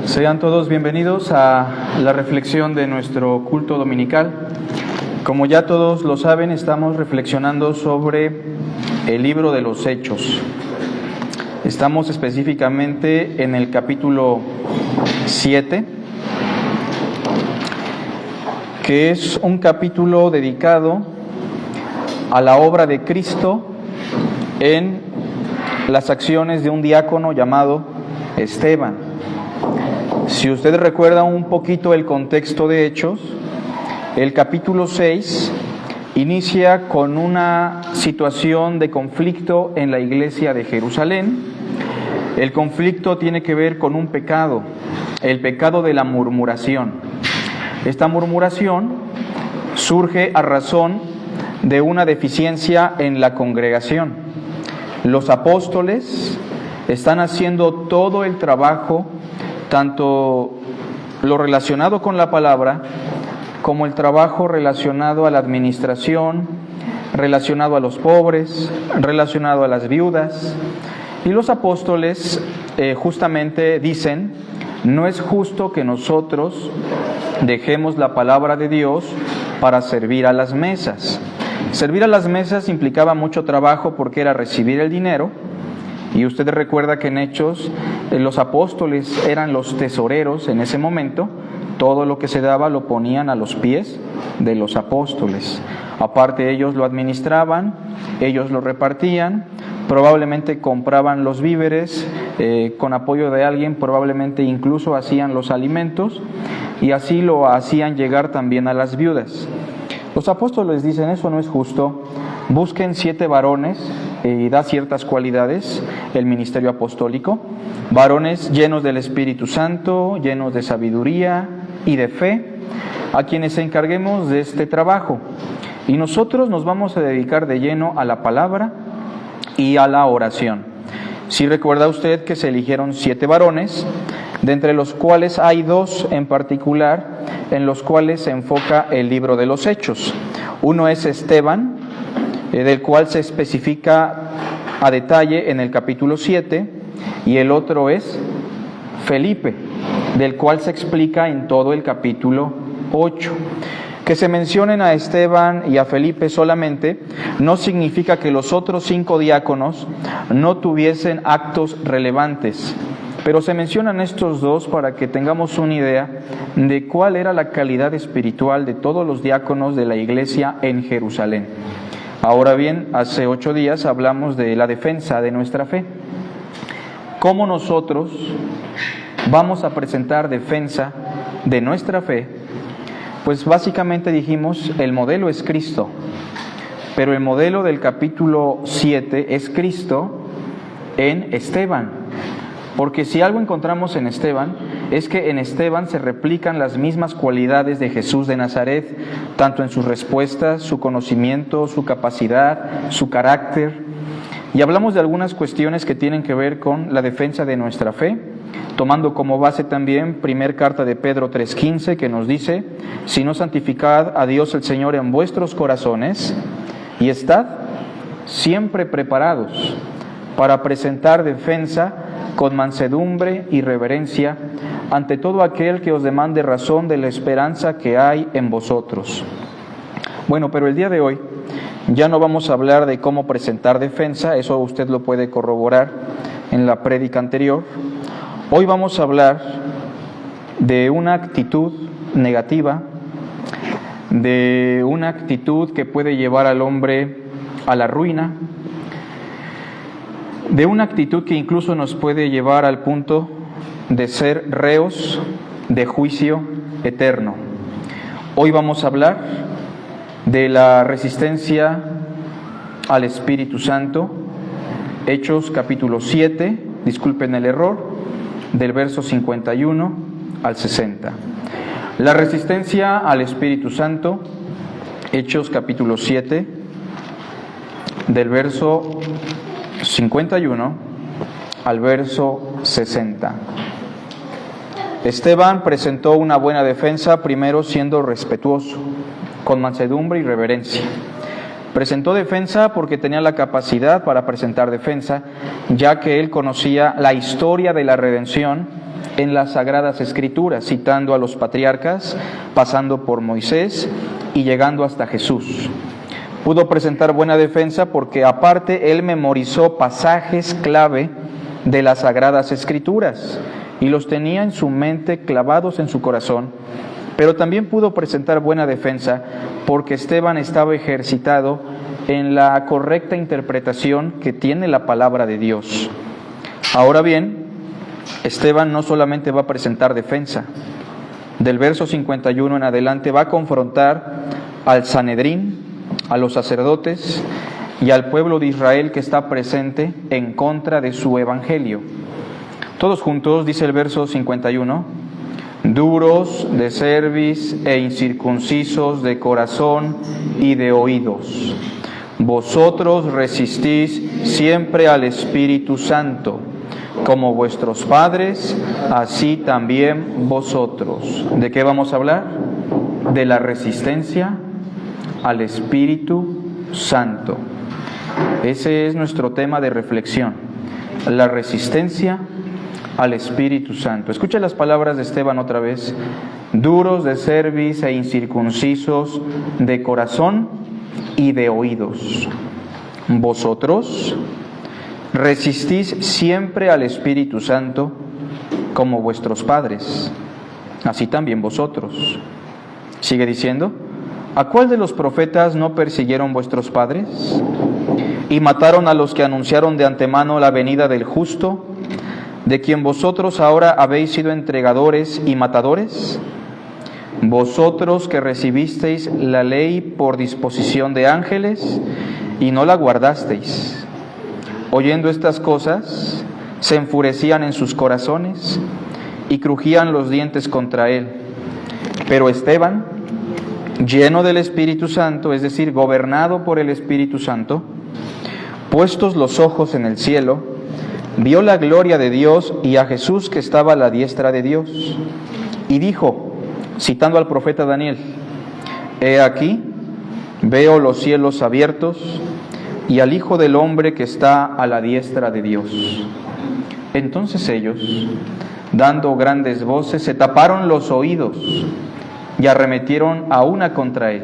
Sean todos bienvenidos a la reflexión de nuestro culto dominical. Como ya todos lo saben, estamos reflexionando sobre el libro de los Hechos. Estamos específicamente en el capítulo 7, que es un capítulo dedicado a la obra de Cristo en las acciones de un diácono llamado Esteban. Si usted recuerda un poquito el contexto de Hechos, el capítulo 6 inicia con una situación de conflicto en la iglesia de Jerusalén. El conflicto tiene que ver con un pecado, el pecado de la murmuración. Esta murmuración surge a razón de una deficiencia en la congregación. Los apóstoles están haciendo todo el trabajo, tanto lo relacionado con la palabra, como el trabajo relacionado a la administración, relacionado a los pobres, relacionado a las viudas. Y los apóstoles justamente dicen: no es justo que nosotros dejemos la palabra de Dios para servir a las mesas. Servir a las mesas implicaba mucho trabajo porque era recibir el dinero. Y usted recuerda que en Hechos los apóstoles eran los tesoreros en ese momento. Todo lo que se daba lo ponían a los pies de los apóstoles. Aparte, ellos lo administraban, ellos lo repartían, probablemente compraban los víveres con apoyo de alguien, probablemente incluso hacían los alimentos y así lo hacían llegar también a las viudas. Los apóstoles dicen: eso no es justo, busquen 7 varones, y da ciertas cualidades el ministerio apostólico, varones llenos del Espíritu Santo, llenos de sabiduría y de fe, a quienes se encarguemos de este trabajo. Y nosotros nos vamos a dedicar de lleno a la palabra y a la oración. Si recuerda usted que se eligieron 7 varones, de entre los cuales hay 2 en particular en los cuales se enfoca el libro de los Hechos. Uno es Esteban, del cual se especifica a detalle en el capítulo 7, y el otro es Felipe, del cual se explica en todo el capítulo 8. Que se mencionen a Esteban y a Felipe solamente no significa que los otros 5 diáconos no tuviesen actos relevantes, pero se mencionan estos 2 para que tengamos una idea de cuál era la calidad espiritual de todos los diáconos de la iglesia en Jerusalén. Ahora bien, hace 8 días hablamos de la defensa de nuestra fe. ¿Cómo nosotros vamos a presentar defensa de nuestra fe? Pues básicamente dijimos, el modelo es Cristo, pero el modelo del capítulo 7 es Cristo en Esteban. Porque si algo encontramos en Esteban, es que en Esteban se replican las mismas cualidades de Jesús de Nazaret, tanto en sus respuestas, su conocimiento, su capacidad, su carácter. Y hablamos de algunas cuestiones que tienen que ver con la defensa de nuestra fe, tomando como base también primer carta de Pedro 3:15, que nos dice: si no, santificad a Dios el Señor en vuestros corazones y estad siempre preparados para presentar defensa con mansedumbre y reverencia ante todo aquel que os demande razón de la esperanza que hay en vosotros. Bueno, pero el día de hoy ya no vamos a hablar de cómo presentar defensa, eso usted lo puede corroborar en la prédica anterior. Hoy vamos a hablar de una actitud negativa, de una actitud que puede llevar al hombre a la ruina, de una actitud que incluso nos puede llevar al punto de ser reos de juicio eterno. Hoy vamos a hablar de la resistencia al Espíritu Santo, Hechos capítulo 7, disculpen el error, del verso 51 al 60. La resistencia al Espíritu Santo, Hechos capítulo 7, del verso 51 al verso 60. Esteban presentó una buena defensa, primero siendo respetuoso, con mansedumbre y reverencia. Presentó defensa porque tenía la capacidad para presentar defensa, ya que él conocía la historia de la redención en las Sagradas Escrituras, citando a los patriarcas, pasando por Moisés y llegando hasta Jesús. Pudo presentar buena defensa porque aparte él memorizó pasajes clave de las Sagradas Escrituras y los tenía en su mente, clavados en su corazón. Pero también pudo presentar buena defensa porque Esteban estaba ejercitado en la correcta interpretación que tiene la palabra de Dios. Ahora bien, Esteban no solamente va a presentar defensa. Del verso 51 en adelante va a confrontar al Sanedrín, a los sacerdotes y al pueblo de Israel que está presente en contra de su evangelio. Todos juntos, dice el verso 51, duros de cerviz e incircuncisos de corazón y de oídos. Vosotros resistís siempre al Espíritu Santo, como vuestros padres, así también vosotros. ¿De qué vamos a hablar? De la resistencia al Espíritu Santo. Ese es nuestro tema de reflexión, la resistencia al Espíritu Santo. Escucha las palabras de Esteban otra vez. Duros de cerviz e incircuncisos de corazón y de oídos. Vosotros resistís siempre al Espíritu Santo como vuestros padres, así también vosotros. Sigue diciendo, ¿a cuál de los profetas no persiguieron vuestros padres? Y mataron a los que anunciaron de antemano la venida del justo, de quien vosotros ahora habéis sido entregadores y matadores. Vosotros que recibisteis la ley por disposición de ángeles y no la guardasteis. Oyendo estas cosas, se enfurecían en sus corazones y crujían los dientes contra él. Pero Esteban, lleno del Espíritu Santo, es decir, gobernado por el Espíritu Santo, puestos los ojos en el cielo, vio la gloria de Dios y a Jesús que estaba a la diestra de Dios. Y dijo, citando al profeta Daniel, he aquí, veo los cielos abiertos y al Hijo del Hombre que está a la diestra de Dios. Entonces ellos, dando grandes voces, se taparon los oídos y arremetieron a una contra él.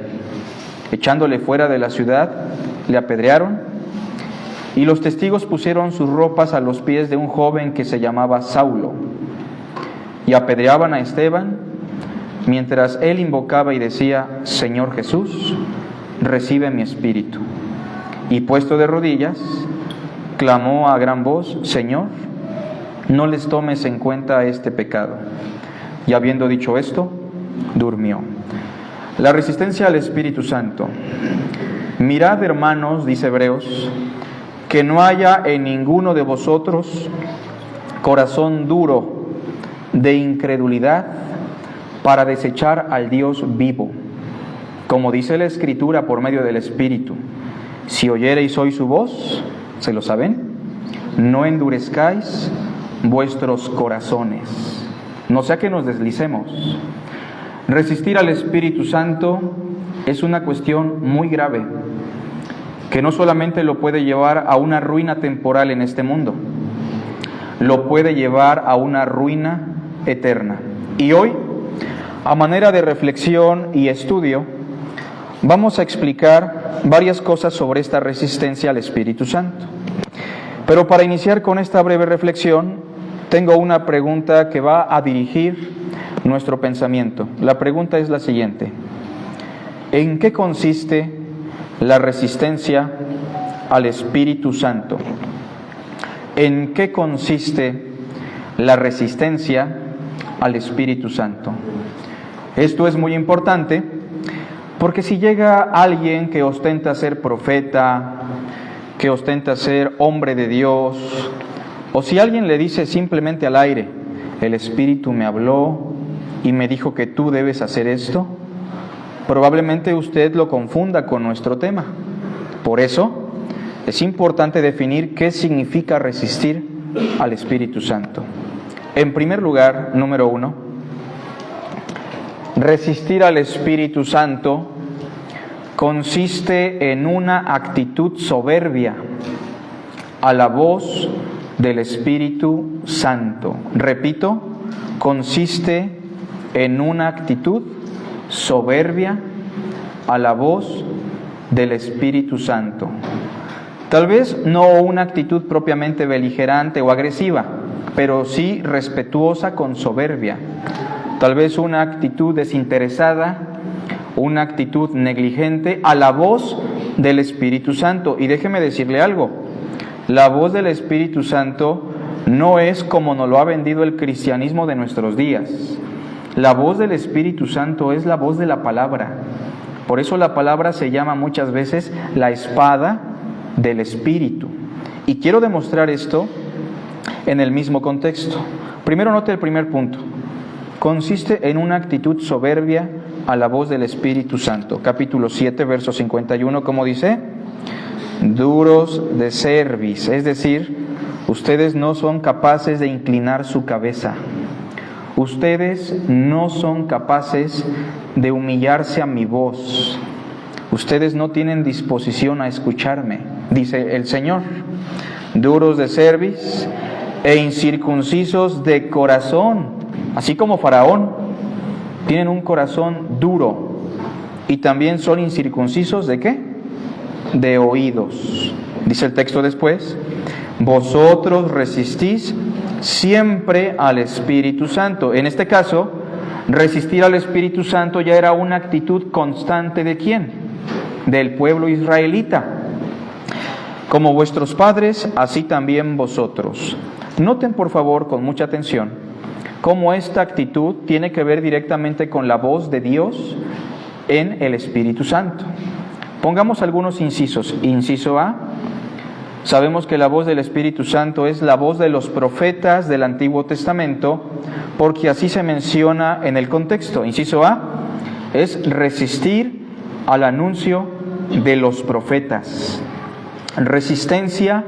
Echándole fuera de la ciudad, le apedrearon, y los testigos pusieron sus ropas a los pies de un joven que se llamaba Saulo, y apedreaban a Esteban, mientras él invocaba y decía, Señor Jesús, recibe mi espíritu. Y puesto de rodillas, clamó a gran voz, Señor, no les tomes en cuenta este pecado. Y habiendo dicho esto, durmió. La resistencia al Espíritu Santo. Mirad, hermanos, dice Hebreos, que no haya en ninguno de vosotros corazón duro de incredulidad para desechar al Dios vivo. Como dice la Escritura por medio del Espíritu, si oyereis hoy su voz, ¿se lo saben? No endurezcáis vuestros corazones, no sea que nos deslicemos. Resistir al Espíritu Santo es una cuestión muy grave, que no solamente lo puede llevar a una ruina temporal en este mundo, lo puede llevar a una ruina eterna. Y hoy, a manera de reflexión y estudio, vamos a explicar varias cosas sobre esta resistencia al Espíritu Santo. Pero para iniciar con esta breve reflexión, tengo una pregunta que va a dirigir nuestro pensamiento. La pregunta es la siguiente: ¿en qué consiste la resistencia al Espíritu Santo? ¿En qué consiste la resistencia al Espíritu Santo? Esto es muy importante porque si llega alguien que ostenta ser profeta, que ostenta ser hombre de Dios, o si alguien le dice simplemente al aire, el Espíritu me habló y me dijo que tú debes hacer esto, probablemente usted lo confunda con nuestro tema. Por eso es importante definir qué significa resistir al Espíritu Santo. En primer lugar, número 1, resistir al Espíritu Santo consiste en una actitud soberbia a la voz del Espíritu Santo. Repito, consiste en una actitud soberbia a la voz del Espíritu Santo. Tal vez no una actitud propiamente beligerante o agresiva, pero sí respetuosa con soberbia. Tal vez una actitud desinteresada, una actitud negligente a la voz del Espíritu Santo. Y déjeme decirle algo, la voz del Espíritu Santo no es como nos lo ha vendido el cristianismo de nuestros días. La voz del Espíritu Santo es la voz de la palabra. Por eso la palabra se llama muchas veces la espada del Espíritu. Y quiero demostrar esto en el mismo contexto. Primero note el primer punto. Consiste en una actitud soberbia a la voz del Espíritu Santo. Capítulo 7, verso 51, ¿cómo dice? Duros de cerviz, es decir, ustedes no son capaces de inclinar su cabeza. Ustedes no son capaces de humillarse a mi voz. Ustedes no tienen disposición a escucharme, dice el Señor. Duros de cerviz e incircuncisos de corazón, así como Faraón, tienen un corazón duro. Y también son incircuncisos ¿de qué? De oídos. Dice el texto después, vosotros resistís siempre al Espíritu Santo. En este caso, resistir al Espíritu Santo ya era una actitud constante ¿de quién? Del pueblo israelita. Como vuestros padres, así también vosotros. Noten por favor con mucha atención cómo esta actitud tiene que ver directamente con la voz de Dios en el Espíritu Santo. Pongamos algunos incisos. Inciso A. Sabemos que la voz del Espíritu Santo es la voz de los profetas del Antiguo Testamento, porque así se menciona en el contexto. Inciso A es resistir al anuncio de los profetas. Resistencia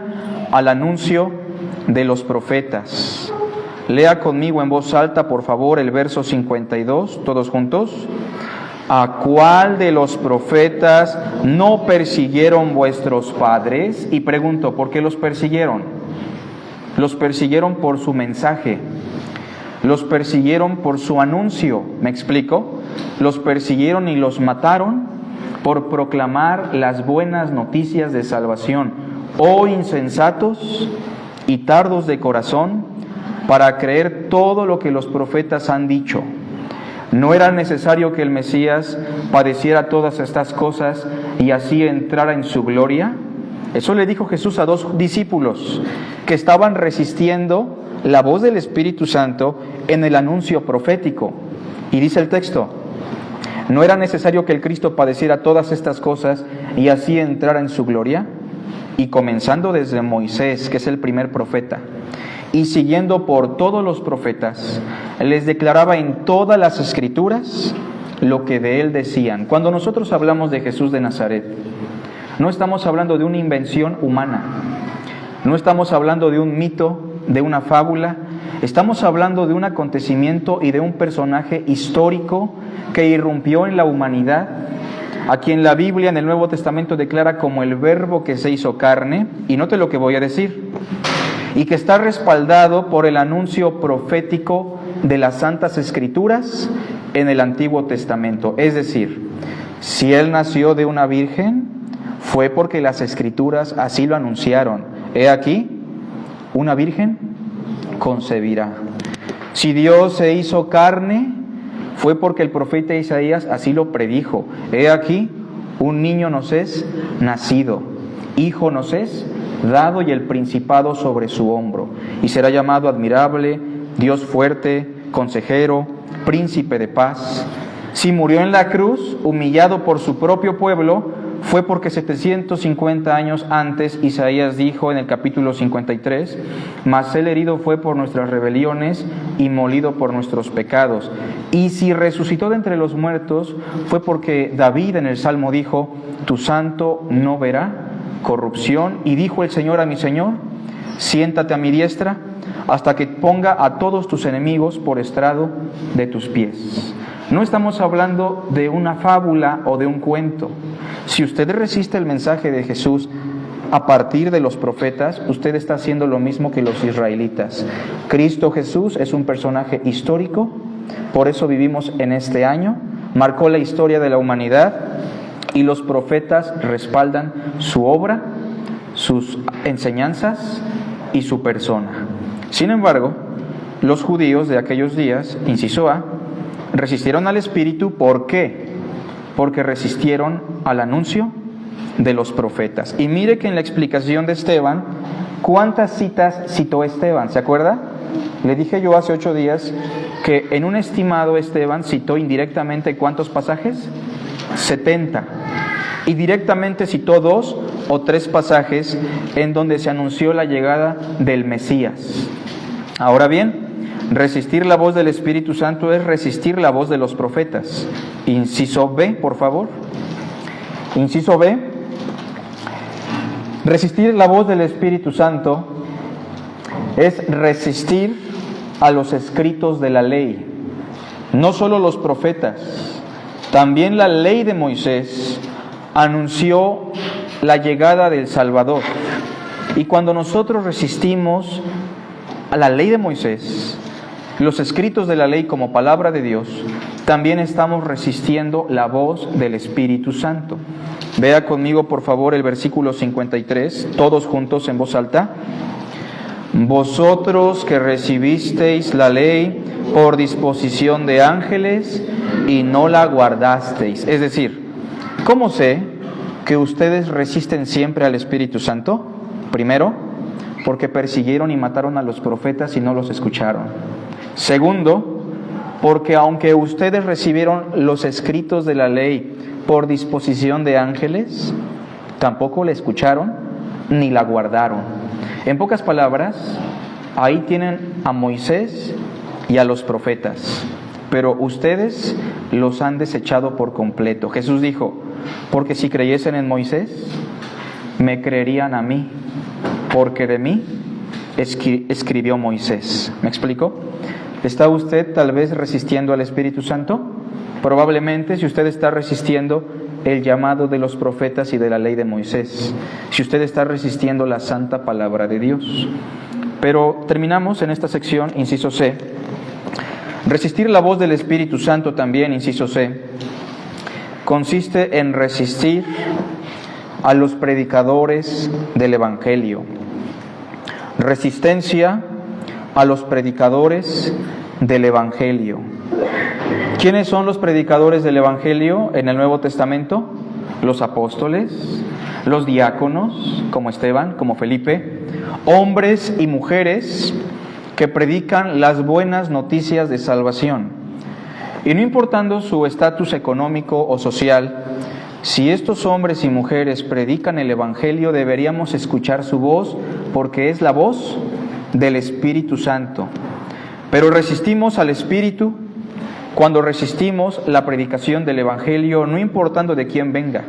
al anuncio de los profetas. Lea conmigo en voz alta, por favor, el verso 52, todos juntos. ¿A cuál de los profetas no persiguieron vuestros padres? Y pregunto, ¿por qué los persiguieron? Los persiguieron por su mensaje. Los persiguieron por su anuncio. ¿Me explico? Los persiguieron y los mataron por proclamar las buenas noticias de salvación. Oh insensatos y tardos de corazón para creer todo lo que los profetas han dicho. ¿No era necesario que el Mesías padeciera todas estas cosas y así entrara en su gloria? Eso le dijo Jesús a dos discípulos que estaban resistiendo la voz del Espíritu Santo en el anuncio profético. Y dice el texto, ¿no era necesario que el Cristo padeciera todas estas cosas y así entrara en su gloria? Y comenzando desde Moisés, que es el primer profeta, y siguiendo por todos los profetas, les declaraba en todas las Escrituras lo que de él decían. Cuando nosotros hablamos de Jesús de Nazaret, no estamos hablando de una invención humana, no estamos hablando de un mito, de una fábula, estamos hablando de un acontecimiento y de un personaje histórico que irrumpió en la humanidad, a quien la Biblia en el Nuevo Testamento declara como el Verbo que se hizo carne, y note lo que voy a decir, y que está respaldado por el anuncio profético de las Santas Escrituras en el Antiguo Testamento. Es decir, si Él nació de una virgen, fue porque las Escrituras así lo anunciaron. He aquí, una virgen concebirá. Si Dios se hizo carne, fue porque el profeta Isaías así lo predijo. He aquí, un niño nos es nacido, hijo nos es dado y el principado sobre su hombro. Y será llamado admirable, Dios fuerte, consejero, príncipe de paz. Si murió en la cruz, humillado por su propio pueblo, fue porque 750 años antes Isaías dijo en el capítulo 53, mas él herido fue por nuestras rebeliones y molido por nuestros pecados. Y si resucitó de entre los muertos, fue porque David en el Salmo dijo, tu santo no verá corrupción. Y dijo el Señor a mi Señor, siéntate a mi diestra hasta que ponga a todos tus enemigos por estrado de tus pies. No estamos hablando de una fábula o de un cuento. Si usted resiste el mensaje de Jesús a partir de los profetas, usted está haciendo lo mismo que los israelitas. Cristo Jesús es un personaje histórico, por eso vivimos en este año, marcó la historia de la humanidad y los profetas respaldan su obra, sus enseñanzas y su persona. Sin embargo, los judíos de aquellos días, inciso A, resistieron al Espíritu. ¿Por qué? Porque resistieron al anuncio de los profetas. Y mire que en la explicación de Esteban, ¿cuántas citas citó Esteban? ¿Se acuerda? Le dije yo hace 8 días que en un estimado Esteban citó indirectamente ¿cuántos pasajes? 70. Y directamente citó 2 o 3 pasajes en donde se anunció la llegada del Mesías. Ahora bien, resistir la voz del Espíritu Santo es resistir la voz de los profetas. Inciso B, por favor. Inciso B. Resistir la voz del Espíritu Santo es resistir a los escritos de la ley. No solo los profetas, también la ley de Moisés anunció la llegada del Salvador. Y cuando nosotros resistimos a la ley de Moisés, los escritos de la ley como palabra de Dios, también estamos resistiendo la voz del Espíritu Santo. Vea conmigo, por favor, el versículo 53, todos juntos en voz alta. Vosotros que recibisteis la ley por disposición de ángeles y no la guardasteis. Es decir, ¿cómo sé que ustedes resisten siempre al Espíritu Santo? Primero, porque persiguieron y mataron a los profetas y no los escucharon. Segundo, porque aunque ustedes recibieron los escritos de la ley por disposición de ángeles, tampoco la escucharon ni la guardaron. En pocas palabras, ahí tienen a Moisés y a los profetas, pero ustedes los han desechado por completo. Jesús dijo, porque si creyesen en Moisés, me creerían a mí, porque de mí escribió Moisés. ¿Me explico? ¿Está usted tal vez resistiendo al Espíritu Santo? Probablemente, si usted está resistiendo el llamado de los profetas y de la ley de Moisés, si usted está resistiendo la santa palabra de Dios. Pero terminamos en esta sección, inciso C. Resistir la voz del Espíritu Santo también, inciso C, consiste en resistir a los predicadores del Evangelio. Resistencia a los predicadores del Evangelio. ¿Quiénes son los predicadores del Evangelio en el Nuevo Testamento? Los apóstoles, los diáconos, como Esteban, como Felipe, hombres y mujeres que predican las buenas noticias de salvación. Y no importando su estatus económico o social, si estos hombres y mujeres predican el Evangelio, deberíamos escuchar su voz, porque es la voz del Espíritu Santo. Pero resistimos al Espíritu cuando resistimos la predicación del Evangelio, no importando de quién venga.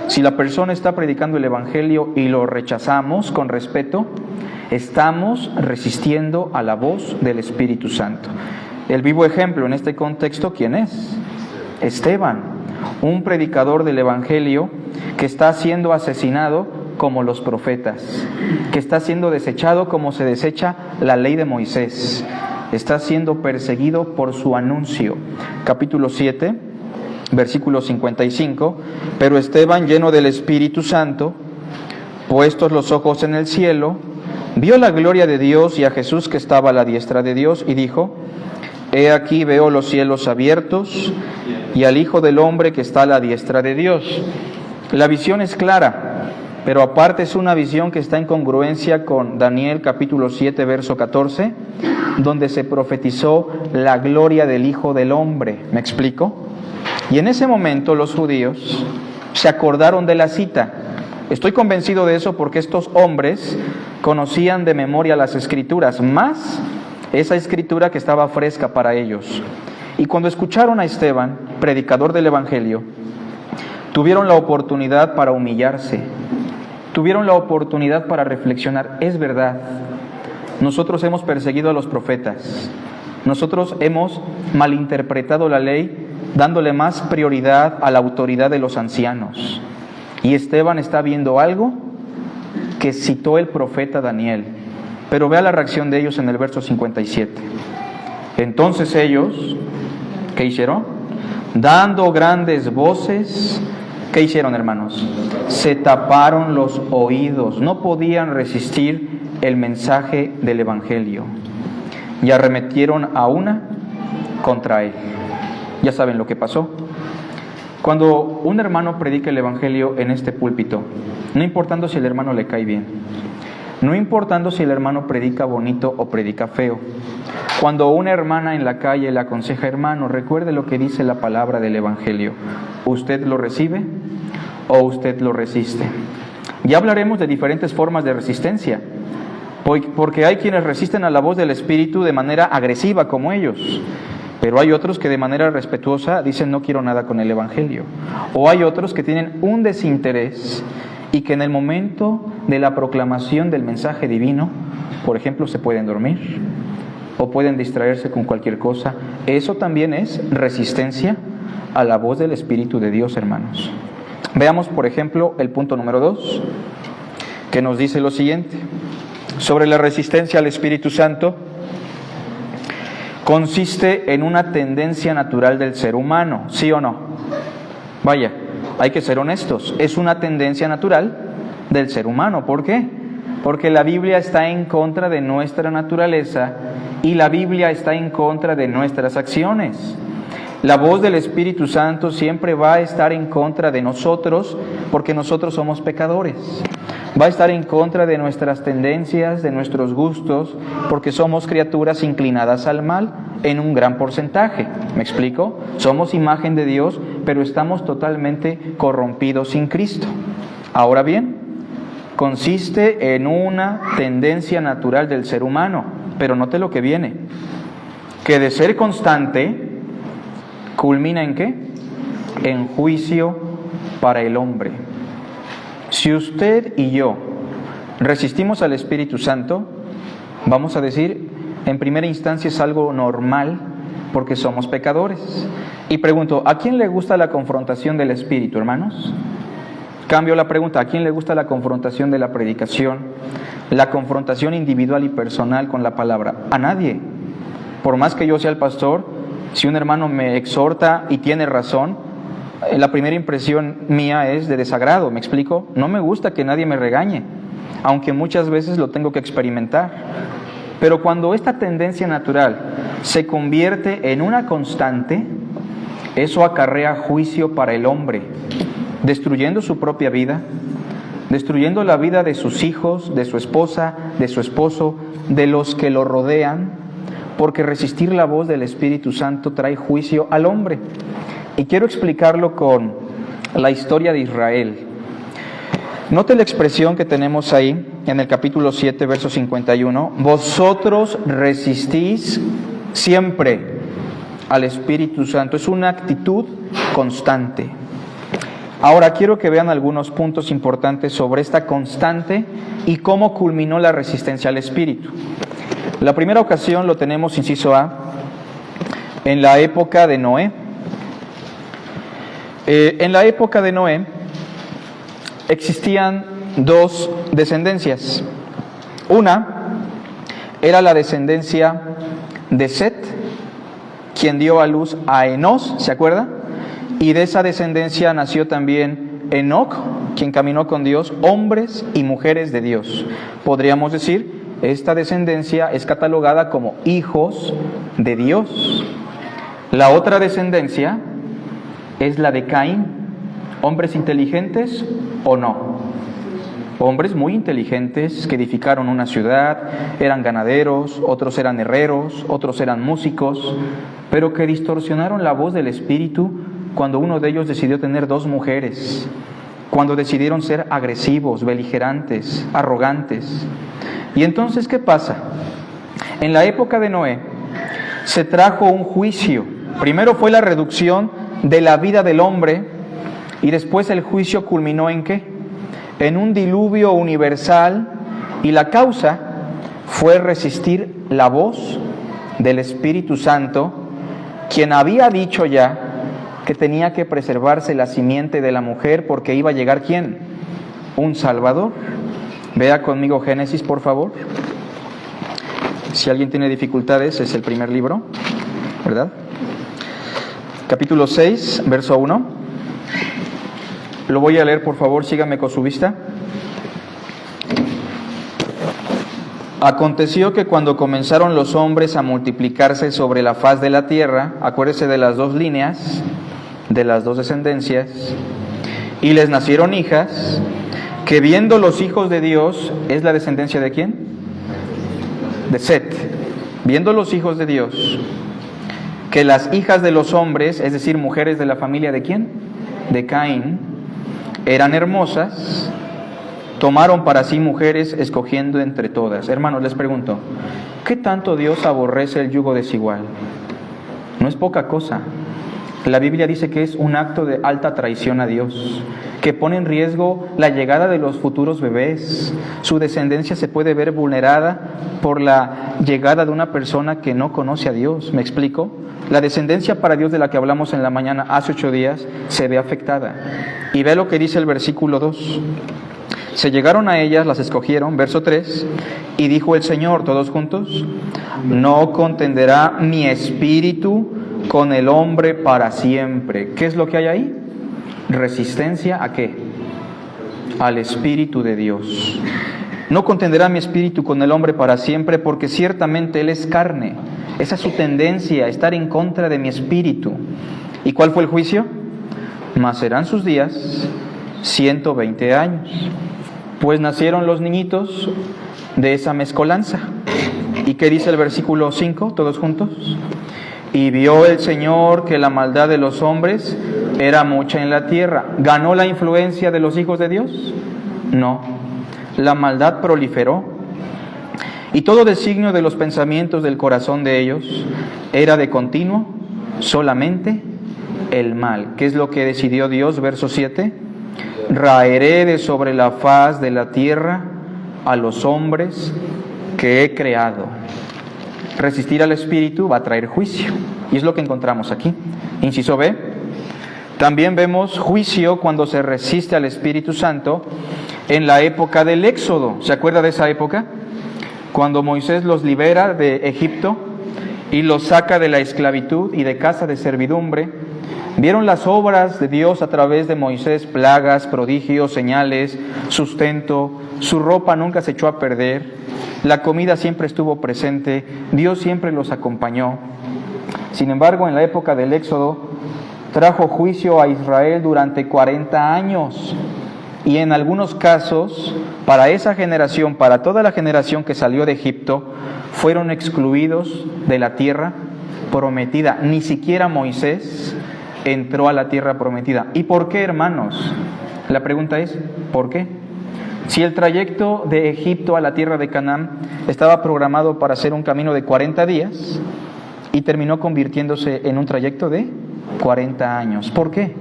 Si la persona está predicando el Evangelio y lo rechazamos con respeto, estamos resistiendo a la voz del Espíritu Santo. El vivo ejemplo en este contexto, ¿quién es? Esteban, un predicador del Evangelio que está siendo asesinado como los profetas, que está siendo desechado como se desecha la ley de Moisés, está siendo perseguido por su anuncio. Capítulo 7, versículo 55, pero Esteban, lleno del Espíritu Santo, puestos los ojos en el cielo, vio la gloria de Dios y a Jesús que estaba a la diestra de Dios, y dijo, he aquí veo los cielos abiertos y al Hijo del Hombre que está a la diestra de Dios. La visión es clara, pero aparte es una visión que está en congruencia con Daniel capítulo 7, verso 14, donde se profetizó la gloria del Hijo del Hombre. ¿Me explico? Y en ese momento los judíos se acordaron de la cita. Estoy convencido de eso porque estos hombres conocían de memoria las Escrituras, más esa Escritura que estaba fresca para ellos. Y cuando escucharon a Esteban, predicador del Evangelio, tuvieron la oportunidad para humillarse, tuvieron la oportunidad para reflexionar. Es verdad, nosotros hemos perseguido a los profetas, nosotros hemos malinterpretado la ley, dándole más prioridad a la autoridad de los ancianos. Y Esteban está viendo algo que citó el profeta Daniel. Pero vea la reacción de ellos en el verso 57. Entonces ellos, ¿qué hicieron? Dando grandes voces, ¿qué hicieron, hermanos? Se taparon los oídos, no podían resistir el mensaje del Evangelio y arremetieron a una contra él. Ya saben lo que pasó. Cuando un hermano predica el Evangelio en este púlpito, no importando si el hermano le cae bien, no importando si el hermano predica bonito o predica feo, cuando una hermana en la calle le aconseja, hermano, recuerde lo que dice la palabra del Evangelio, ¿usted lo recibe o usted lo resiste? Ya hablaremos de diferentes formas de resistencia, porque hay quienes resisten a la voz del Espíritu de manera agresiva como ellos, pero hay otros que de manera respetuosa dicen no quiero nada con el Evangelio, o hay otros que tienen un desinterés y que en el momento de la proclamación del mensaje divino, por ejemplo, se pueden dormir o pueden distraerse con cualquier cosa. Eso también es resistencia a la voz del Espíritu de Dios, hermanos. Veamos, por ejemplo, el punto número 2, que nos dice lo siguiente. Sobre la resistencia al Espíritu Santo, consiste en una tendencia natural del ser humano, ¿sí o no? Vaya, hay que ser honestos, es una tendencia natural del ser humano. ¿Por qué? Porque la Biblia está en contra de nuestra naturaleza y la Biblia está en contra de nuestras acciones. La voz del Espíritu Santo siempre va a estar en contra de nosotros porque nosotros somos pecadores. Va a estar en contra de nuestras tendencias, de nuestros gustos, porque somos criaturas inclinadas al mal en un gran porcentaje. ¿Me explico? Somos imagen de Dios, pero estamos totalmente corrompidos sin Cristo. Ahora bien, consiste en una tendencia natural del ser humano, pero note lo que viene, que de ser constante, culmina ¿en qué? En juicio para el hombre. Si usted y yo resistimos al Espíritu Santo, vamos a decir, en primera instancia es algo normal porque somos pecadores. Y pregunto, ¿a quién le gusta la confrontación del Espíritu, hermanos? Cambio la pregunta, ¿a quién le gusta la confrontación de la predicación? La confrontación individual y personal con la palabra. A nadie. Por más que yo sea el pastor, si un hermano me exhorta y tiene razón, la primera impresión mía es de desagrado, ¿me explico? No me gusta que nadie me regañe, aunque muchas veces lo tengo que experimentar. Pero cuando esta tendencia natural se convierte en una constante, eso acarrea juicio para el hombre, destruyendo su propia vida, destruyendo la vida de sus hijos, de su esposa, de su esposo, de los que lo rodean, porque resistir la voz del Espíritu Santo trae juicio al hombre. Y quiero explicarlo con la historia de Israel. Note la expresión que tenemos ahí en el capítulo 7, verso 51. Vosotros resistís siempre al Espíritu Santo. Es una actitud constante. Ahora quiero que vean algunos puntos importantes sobre esta constante y cómo culminó la resistencia al Espíritu. La primera ocasión lo tenemos, inciso A, en la época de Noé. En la época de Noé existían dos descendencias. Una era la descendencia de Set, quien dio a luz a Enós, ¿se acuerda? Y de esa descendencia nació también Enoc, quien caminó con Dios, hombres y mujeres de Dios. Podríamos decir, esta descendencia es catalogada como hijos de Dios. La otra descendencia es la de Caín. ¿Hombres inteligentes o no? Hombres muy inteligentes que edificaron una ciudad, eran ganaderos, otros eran herreros, otros eran músicos, pero que distorsionaron la voz del Espíritu cuando uno de ellos decidió tener dos mujeres, cuando decidieron ser agresivos, beligerantes, arrogantes. Y entonces, ¿qué pasa? En la época de Noé se trajo un juicio. Primero fue la reducción de la vida del hombre y después el juicio culminó ¿en qué? En un diluvio universal, y la causa fue resistir la voz del Espíritu Santo, quien había dicho ya que tenía que preservarse la simiente de la mujer porque iba a llegar ¿quién? Un Salvador. Vea conmigo Génesis, por favor. Si alguien tiene dificultades, es el primer libro, ¿verdad? Capítulo 6, verso 1. Lo voy a leer, por favor, síganme con su vista. Aconteció que cuando comenzaron los hombres a multiplicarse sobre la faz de la tierra, acuérdese de las dos líneas, de las dos descendencias, y les nacieron hijas, que viendo los hijos de Dios, ¿es la descendencia de quién? De Set. Viendo los hijos de Dios, que las hijas de los hombres, es decir, mujeres de la familia de quién? De Caín, eran hermosas, tomaron para sí mujeres escogiendo entre todas. Hermanos, les pregunto, ¿qué tanto Dios aborrece el yugo desigual? No es poca cosa. La Biblia dice que es un acto de alta traición a Dios, que pone en riesgo la llegada de los futuros bebés. Su descendencia se puede ver vulnerada por la llegada de una persona que no conoce a Dios. ¿Me explico? La descendencia para Dios de la que hablamos en la mañana hace 8 días se ve afectada. Y ve lo que dice el versículo 2. Se llegaron a ellas, las escogieron, verso 3, y dijo el Señor, todos juntos, no contenderá mi espíritu con el hombre para siempre. ¿Qué es lo que hay ahí? Resistencia ¿a qué? Al Espíritu de Dios. No contenderá mi espíritu con el hombre para siempre, porque ciertamente él es carne. Esa es su tendencia, estar en contra de mi espíritu. ¿Y cuál fue el juicio? Mas serán sus días 120 años. Pues nacieron los niñitos de esa mezcolanza. ¿Y qué dice el versículo 5? Todos juntos. Y vio el Señor que la maldad de los hombres era mucha en la tierra. ¿Ganó la influencia de los hijos de Dios? No. La maldad proliferó. Y todo designio de los pensamientos del corazón de ellos era de continuo solamente el mal. ¿Qué es lo que decidió Dios? Verso 7. Raeré de sobre la faz de la tierra a los hombres que he creado. Resistir al Espíritu va a traer juicio. Y es lo que encontramos aquí. Inciso B. También vemos juicio cuando se resiste al Espíritu Santo en la época del Éxodo. ¿Se acuerda de esa época? Cuando Moisés los libera de Egipto y los saca de la esclavitud y de casa de servidumbre. Vieron las obras de Dios a través de Moisés, plagas, prodigios, señales, sustento. Su ropa nunca se echó a perder. La comida siempre estuvo presente. Dios siempre los acompañó. Sin embargo, en la época del Éxodo, trajo juicio a Israel durante 40 años. Y en algunos casos, para esa generación, para toda la generación que salió de Egipto, fueron excluidos de la tierra prometida. Ni siquiera Moisés entró a la tierra prometida. ¿Y por qué, hermanos? La pregunta es, ¿por qué? Si el trayecto de Egipto a la tierra de Canaán estaba programado para ser un camino de 40 días y terminó convirtiéndose en un trayecto de 40 años. ¿Por qué?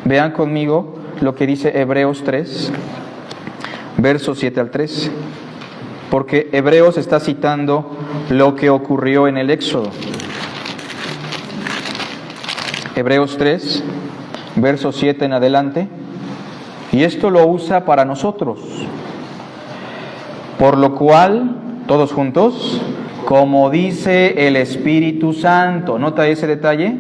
Vean conmigo lo que dice Hebreos 3, versos 7 al 13. Porque Hebreos está citando lo que ocurrió en el Éxodo. Hebreos 3, verso 7 en adelante, y esto lo usa para nosotros. Por lo cual, todos juntos, como dice el Espíritu Santo, ¿nota ese detalle?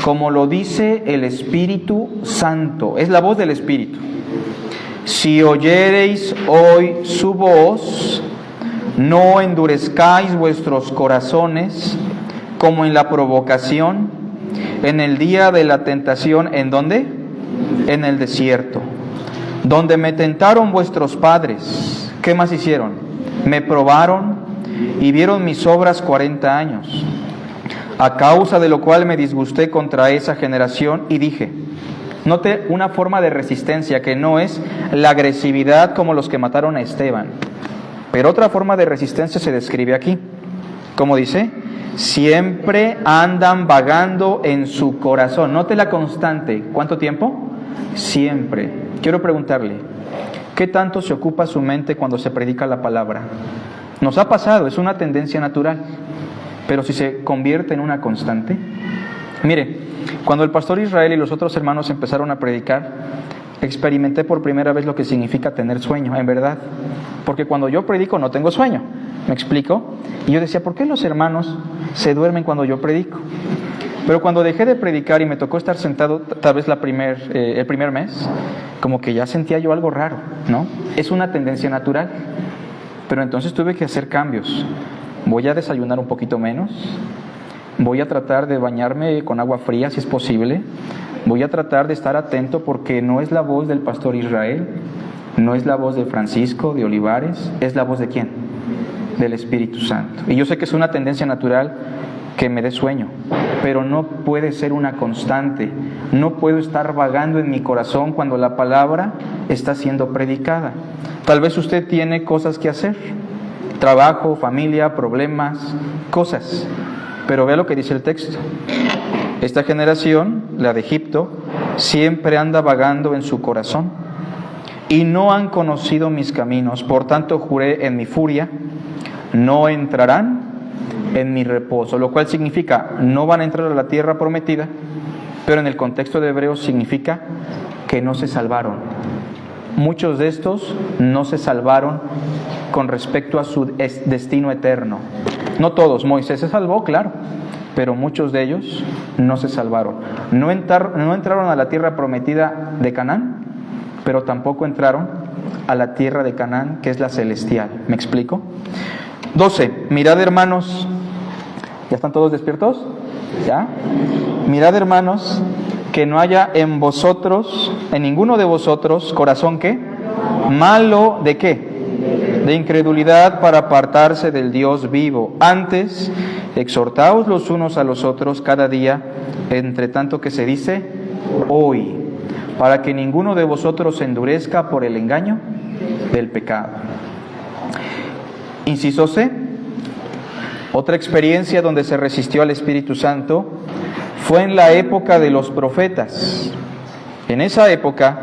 Como lo dice el Espíritu Santo, es la voz del Espíritu. Si oyereis hoy su voz, no endurezcáis vuestros corazones como en la provocación, en el día de la tentación, ¿en dónde? En el desierto, donde me tentaron vuestros padres. ¿Qué más hicieron? Me probaron y vieron mis obras 40 años, a causa de lo cual me disgusté contra esa generación y dije, note una forma de resistencia que no es la agresividad como los que mataron a Esteban, pero otra forma de resistencia se describe aquí. ¿Cómo dice? Siempre andan vagando en su corazón. Note la constante. ¿Cuánto tiempo? Siempre. Quiero preguntarle, ¿qué tanto se ocupa su mente cuando se predica la palabra? Nos ha pasado, es una tendencia natural, pero si se convierte en una constante. Mire, cuando el pastor Israel y los otros hermanos empezaron a predicar, experimenté por primera vez lo que significa tener sueño, en verdad. Porque cuando yo predico no tengo sueño, ¿me explico? Y yo decía, ¿por qué los hermanos se duermen cuando yo predico? Pero cuando dejé de predicar y me tocó estar sentado tal vez el primer mes, como que ya sentía yo algo raro, ¿no? Es una tendencia natural. Pero entonces tuve que hacer cambios. Voy a desayunar un poquito menos. Voy a tratar de bañarme con agua fría si es posible. Voy a tratar de estar atento porque no es la voz del pastor Israel, no es la voz de Francisco, de Olivares, es la voz de ¿quién? Del Espíritu Santo. Y yo sé que es una tendencia natural que me dé sueño, pero no puede ser una constante. No puedo estar vagando en mi corazón cuando la palabra está siendo predicada. Tal vez usted tiene cosas que hacer, trabajo, familia, problemas, cosas, pero vea lo que dice el texto. Esta generación, la de Egipto, siempre anda vagando en su corazón y no han conocido mis caminos. Por tanto juré en mi furia, no entrarán en mi reposo, lo cual significa no van a entrar a la tierra prometida, pero en el contexto de Hebreos significa que no se salvaron. Muchos de estos no se salvaron con respecto a su destino eterno. No todos, Moisés se salvó, claro, pero muchos de ellos no se salvaron. No entraron a la tierra prometida de Canaán, pero tampoco entraron a la tierra de Canaán, que es la celestial. ¿Me explico? 12. Mirad, hermanos. ¿Ya están todos despiertos? ¿Ya? Mirad, hermanos, que no haya en vosotros, en ninguno de vosotros, corazón ¿qué? Malo ¿de qué? De incredulidad para apartarse del Dios vivo. Antes, exhortaos los unos a los otros cada día, entre tanto que se dice hoy, para que ninguno de vosotros se endurezca por el engaño del pecado. Inciso C. Otra experiencia donde se resistió al Espíritu Santo fue en la época de los profetas. En esa época,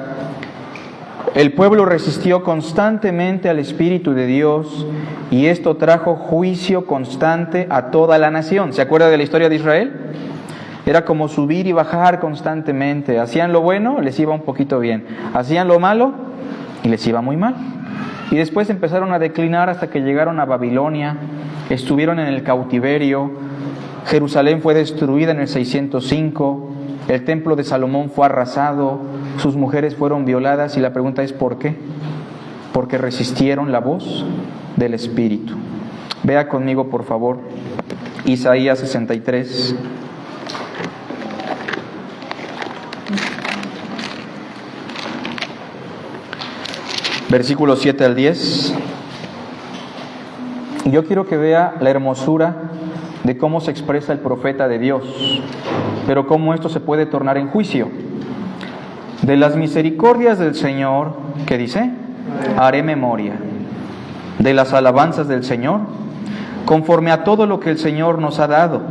el pueblo resistió constantemente al Espíritu de Dios y esto trajo juicio constante a toda la nación. ¿Se acuerda de la historia de Israel? Era como subir y bajar constantemente. Hacían lo bueno, les iba un poquito bien. Hacían lo malo y les iba muy mal. Y después empezaron a declinar hasta que llegaron a Babilonia, estuvieron en el cautiverio, Jerusalén fue destruida en el 605, el templo de Salomón fue arrasado, sus mujeres fueron violadas y la pregunta es ¿por qué? Porque resistieron la voz del Espíritu. Vea conmigo por favor Isaías 63. Versículos 7 al 10. Yo quiero que vea la hermosura de cómo se expresa el profeta de Dios, pero cómo esto se puede tornar en juicio. De las misericordias del Señor, ¿qué dice? Haré memoria. De las alabanzas del Señor, conforme a todo lo que el Señor nos ha dado,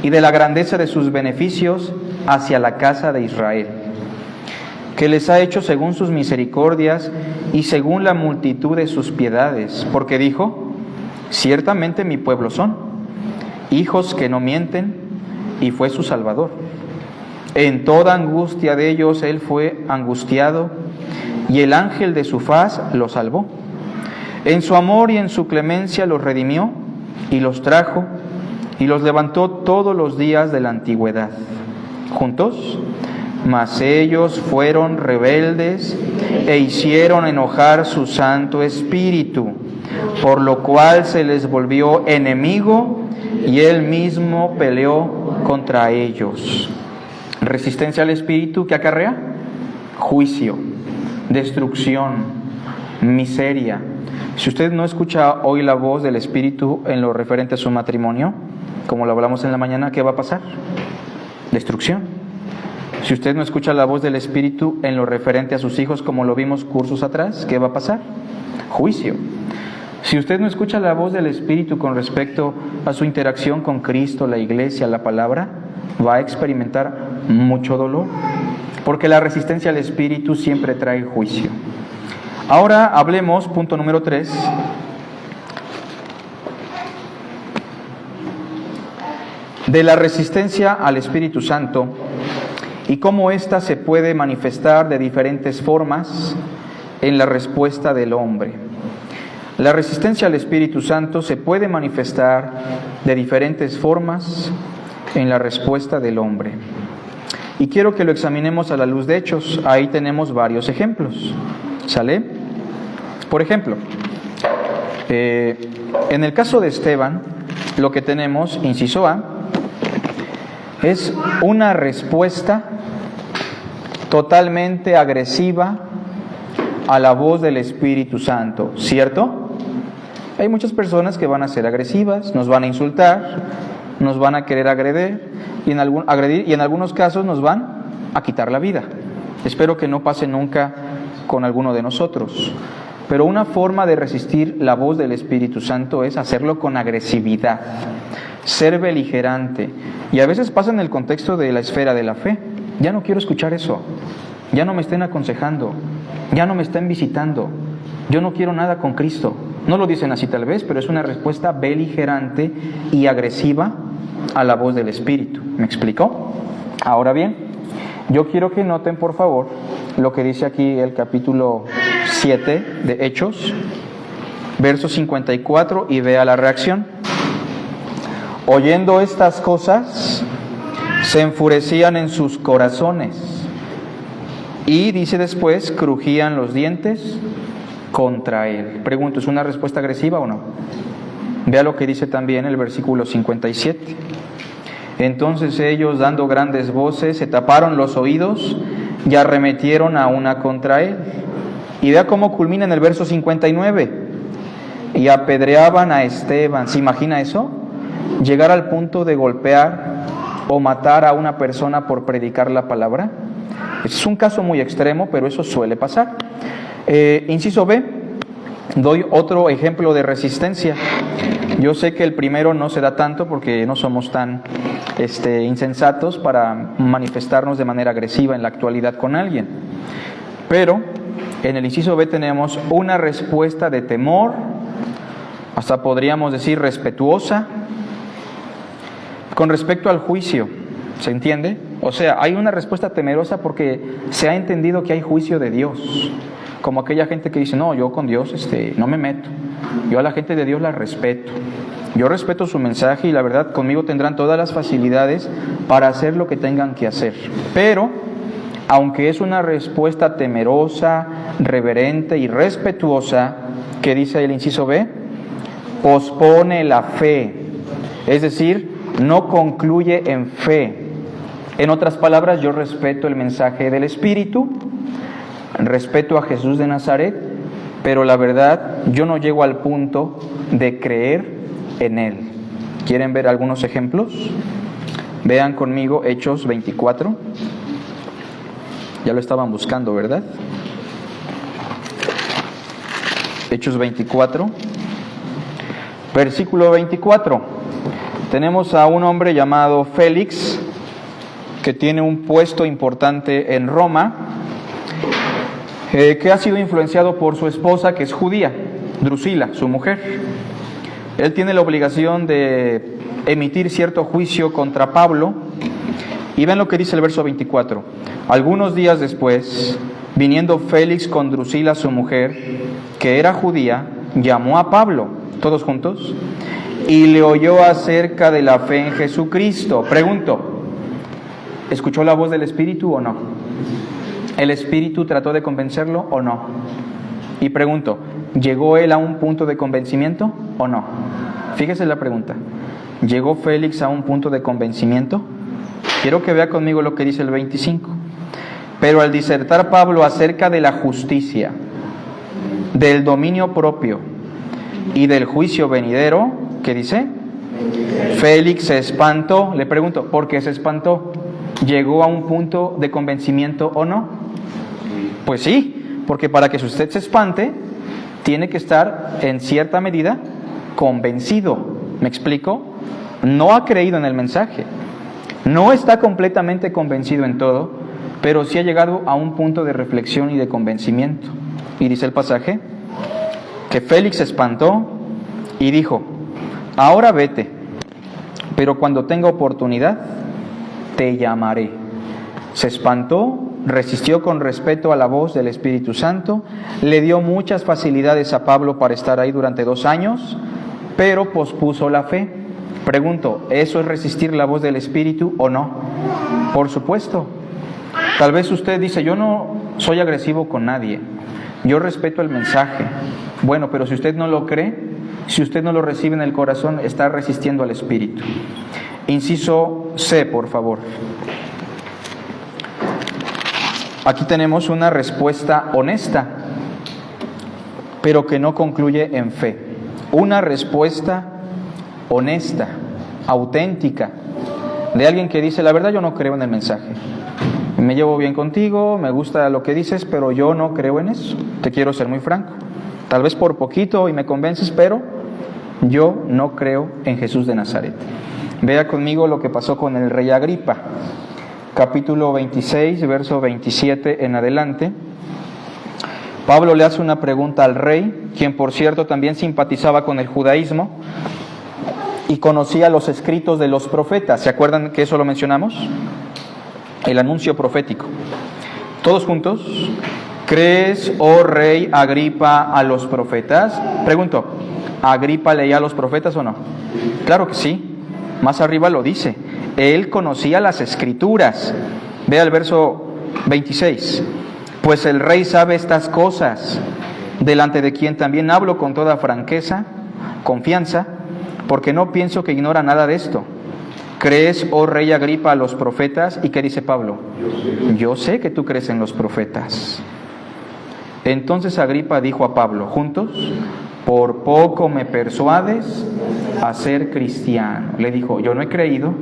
y de la grandeza de sus beneficios hacia la casa de Israel, que les ha hecho según sus misericordias y según la multitud de sus piedades, porque dijo, ciertamente mi pueblo son, hijos que no mienten, y fue su Salvador. En toda angustia de ellos él fue angustiado, y el ángel de su faz los salvó. En su amor y en su clemencia los redimió, y los trajo, y los levantó todos los días de la antigüedad. Juntos, mas ellos fueron rebeldes e hicieron enojar su Santo Espíritu, por lo cual se les volvió enemigo y él mismo peleó contra ellos. Resistencia al Espíritu, ¿qué acarrea? Juicio, destrucción, miseria. Si usted no escucha hoy la voz del Espíritu en lo referente a su matrimonio, como lo hablamos en la mañana, ¿qué va a pasar? Destrucción. Si usted no escucha la voz del Espíritu en lo referente a sus hijos, como lo vimos cursos atrás, ¿qué va a pasar? Juicio. Si usted no escucha la voz del Espíritu con respecto a su interacción con Cristo, la iglesia, la palabra, va a experimentar mucho dolor, porque la resistencia al Espíritu siempre trae juicio. Ahora hablemos, punto número 3, de la resistencia al Espíritu Santo y cómo ésta se puede manifestar de diferentes formas en la respuesta del hombre. La resistencia al Espíritu Santo se puede manifestar de diferentes formas en la respuesta del hombre. Y quiero que lo examinemos a la luz de Hechos. Ahí tenemos varios ejemplos. ¿Sale? Por ejemplo, en el caso de Esteban, lo que tenemos, inciso A, es una respuesta totalmente agresiva a la voz del Espíritu Santo, ¿cierto? Hay muchas personas que van a ser agresivas, nos van a insultar, nos van a querer agredir y en algunos casos nos van a quitar la vida. Espero que no pase nunca con alguno de nosotros. Pero una forma de resistir la voz del Espíritu Santo es hacerlo con agresividad, ser beligerante. Y a veces pasa en el contexto de la esfera de la fe. Ya no quiero escuchar eso, ya no me estén aconsejando, ya no me estén visitando, yo no quiero nada con Cristo. No lo dicen así tal vez, pero es una respuesta beligerante y agresiva a la voz del Espíritu. ¿Me explicó? Ahora bien, yo quiero que noten por favor lo que dice aquí el capítulo 7 de Hechos, verso 54, y vea la reacción. Oyendo estas cosas, se enfurecían en sus corazones y, dice después, crujían los dientes contra él. Pregunto, ¿es una respuesta agresiva o no? Vea lo que dice también el versículo 57. Entonces ellos, dando grandes voces, se taparon los oídos y arremetieron a una contra él. Y vea cómo culmina en el verso 59. Y apedreaban a Esteban. ¿Se imagina eso? Llegar al punto de golpear o matar a una persona por predicar la palabra. Es un caso muy extremo, pero eso suele pasar. Inciso B, doy otro ejemplo de resistencia. Yo sé que el primero no se da tanto porque no somos tan insensatos para manifestarnos de manera agresiva en la actualidad con alguien. Pero en el inciso B tenemos una respuesta de temor, hasta podríamos decir respetuosa, con respecto al juicio. ¿Se entiende? O sea, hay una respuesta temerosa porque se ha entendido que hay juicio de Dios. Como aquella gente que dice, no, yo con Dios no me meto. Yo a la gente de Dios la respeto. Yo respeto su mensaje y la verdad conmigo tendrán todas las facilidades para hacer lo que tengan que hacer. Pero, aunque es una respuesta temerosa, reverente y respetuosa, ¿qué dice el inciso B? Pospone la fe. Es decir, no concluye en fe. En otras palabras, yo respeto el mensaje del Espíritu, respeto a Jesús de Nazaret, pero la verdad, yo no llego al punto de creer en Él. ¿Quieren ver algunos ejemplos? Vean conmigo Hechos 24. Ya lo estaban buscando, ¿verdad? Hechos 24, versículo 24. Tenemos a un hombre llamado Félix, que tiene un puesto importante en Roma, que ha sido influenciado por su esposa, que es judía, Drusila, su mujer. Él tiene la obligación de emitir cierto juicio contra Pablo, y ven lo que dice el verso 24. Algunos días después, viniendo Félix con Drusila, su mujer, que era judía, llamó a Pablo, todos juntos, y le oyó acerca de la fe en Jesucristo. Pregunto, ¿escuchó la voz del Espíritu o no? ¿El Espíritu trató de convencerlo o no? Y pregunto, ¿llegó él a un punto de convencimiento o no? Fíjese la pregunta. ¿Llegó Félix a un punto de convencimiento? Quiero que vea conmigo lo que dice el 25. Pero al disertar Pablo acerca de la justicia, del dominio propio y del juicio venidero, ¿qué dice? Félix se espantó. Le pregunto, ¿por qué se espantó? ¿Llegó a un punto de convencimiento o no? Pues sí, porque para que usted se espante, tiene que estar en cierta medida convencido. ¿Me explico? No ha creído en el mensaje, no está completamente convencido en todo, pero sí ha llegado a un punto de reflexión y de convencimiento. Y dice el pasaje que Félix se espantó y dijo, ahora vete, pero cuando tenga oportunidad, te llamaré. Se espantó, resistió con respeto a la voz del Espíritu Santo, le dio muchas facilidades a Pablo para estar ahí durante 2 años, pero pospuso la fe. Pregunto, ¿eso es resistir la voz del Espíritu o no? Por supuesto. Tal vez usted dice, yo no soy agresivo con nadie, yo respeto el mensaje. Bueno, pero si usted no lo cree, si usted no lo recibe en el corazón, está resistiendo al Espíritu. Inciso C, por favor. Aquí tenemos una respuesta honesta, pero que no concluye en fe. Una respuesta honesta, auténtica, de alguien que dice, la verdad yo no creo en el mensaje. Me llevo bien contigo, me gusta lo que dices, pero yo no creo en eso. Te quiero ser muy franco. Tal vez por poquito y me convences, pero yo no creo en Jesús de Nazaret. Vea conmigo lo que pasó con el rey Agripa. Capítulo 26, verso 27 en adelante. Pablo le hace una pregunta al rey, quien por cierto también simpatizaba con el judaísmo y conocía los escritos de los profetas. ¿Se acuerdan que eso lo mencionamos? El anuncio profético. Todos juntos. ¿Crees, oh rey Agripa, a los profetas? Pregunto, ¿Agripa leía a los profetas o no? Claro que sí. Más arriba lo dice. Él conocía las escrituras. Vea el verso 26. Pues el rey sabe estas cosas, delante de quien también hablo con toda franqueza, confianza, porque no pienso que ignora nada de esto. ¿Crees, oh rey Agripa, a los profetas? ¿Y qué dice Pablo? Yo sé que tú crees en los profetas. Entonces Agripa dijo a Pablo, juntos, por poco me persuades a ser cristiano. Le dijo, yo no he creído,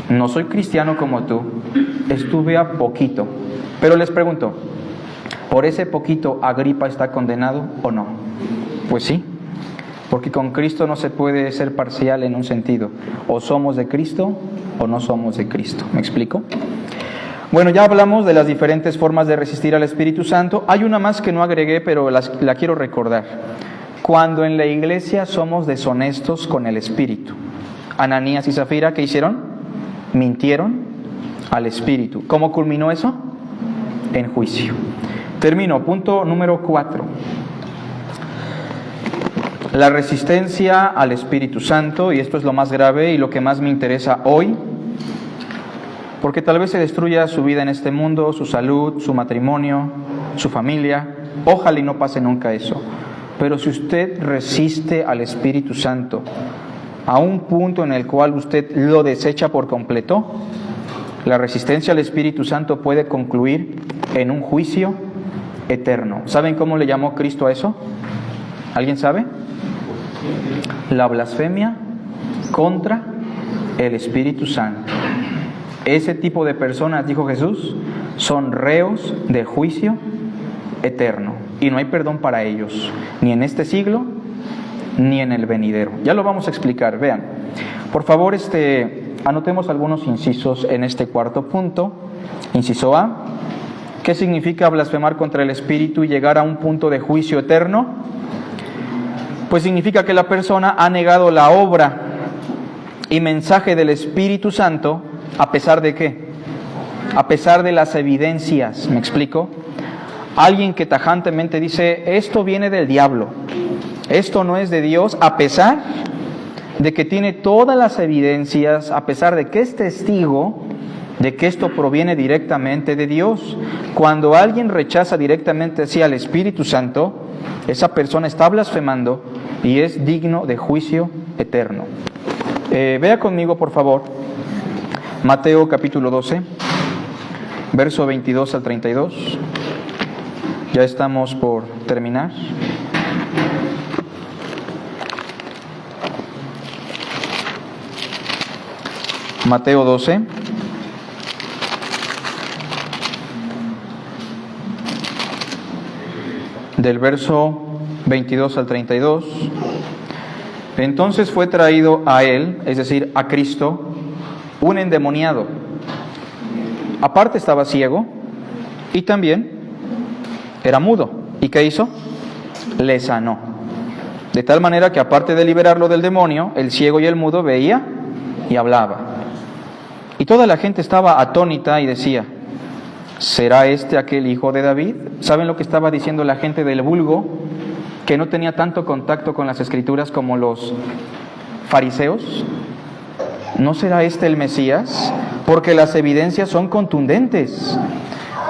no soy cristiano como tú, estuve a poquito. Pero les pregunto, ¿por ese poquito Agripa está condenado o no? Pues sí. Porque con Cristo no se puede ser parcial en un sentido. O somos de Cristo o no somos de Cristo. ¿Me explico? Bueno, ya hablamos de las diferentes formas de resistir al Espíritu Santo. Hay una más que no agregué, pero la quiero recordar. Cuando en la iglesia somos deshonestos con el Espíritu. Ananías y Zafira, ¿qué hicieron? Mintieron al Espíritu. ¿Cómo culminó eso? En juicio. Termino. Punto número 4. La resistencia al Espíritu Santo, y esto es lo más grave y lo que más me interesa hoy, porque tal vez se destruya su vida en este mundo, su salud, su matrimonio, su familia. Ojalá y no pase nunca eso. Pero si usted resiste al Espíritu Santo a un punto en el cual usted lo desecha por completo, la resistencia al Espíritu Santo puede concluir en un juicio eterno. ¿Saben cómo le llamó Cristo a eso? ¿Alguien sabe? La blasfemia contra el Espíritu Santo. Ese tipo de personas, dijo Jesús, son reos de juicio eterno. Y no hay perdón para ellos, ni en este siglo, ni en el venidero. Ya lo vamos a explicar, vean. Por favor, anotemos algunos incisos en este cuarto punto. Inciso A. ¿Qué significa blasfemar contra el Espíritu y llegar a un punto de juicio eterno? Pues significa que la persona ha negado la obra y mensaje del Espíritu Santo, ¿a pesar de qué? A pesar de las evidencias, ¿me explico? Alguien que tajantemente dice, esto viene del diablo, esto no es de Dios, a pesar de que tiene todas las evidencias, a pesar de que es testigo de que esto proviene directamente de Dios. Cuando alguien rechaza directamente así al Espíritu Santo, esa persona está blasfemando y es digno de juicio eterno. Vea conmigo, por favor, Mateo capítulo 12, verso 22 al 32. Ya estamos por terminar. Mateo 12. Del verso 22 al 32. Entonces fue traído a él, es decir, a Cristo, un endemoniado. Aparte estaba ciego y también era mudo. ¿Y qué hizo? Le sanó. De tal manera que aparte de liberarlo del demonio, el ciego y el mudo veía y hablaba. Y toda la gente estaba atónita y decía: ¿será este aquel hijo de David? ¿Saben lo que estaba diciendo la gente del vulgo, que no tenía tanto contacto con las Escrituras como los fariseos? ¿No será este el Mesías? Porque las evidencias son contundentes.